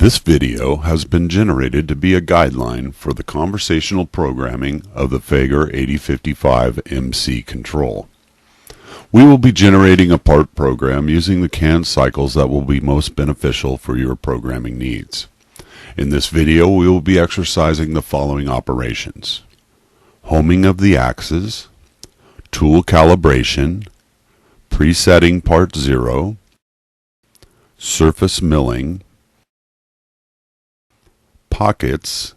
This video has been generated to be a guideline for the conversational programming of the Fagor 8055 MC control. We will be generating a part program using the canned cycles that will be most beneficial for your programming needs. In this video, we will be exercising the following operations: homing of the axes, tool calibration, presetting part 0, surface milling, pockets,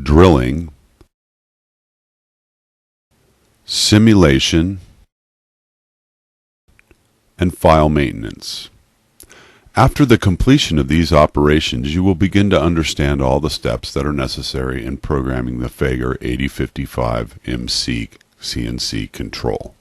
drilling, simulation, and file maintenance. After the completion of these operations, you will begin to understand all the steps that are necessary in programming the Fagor 8055 MC CNC control.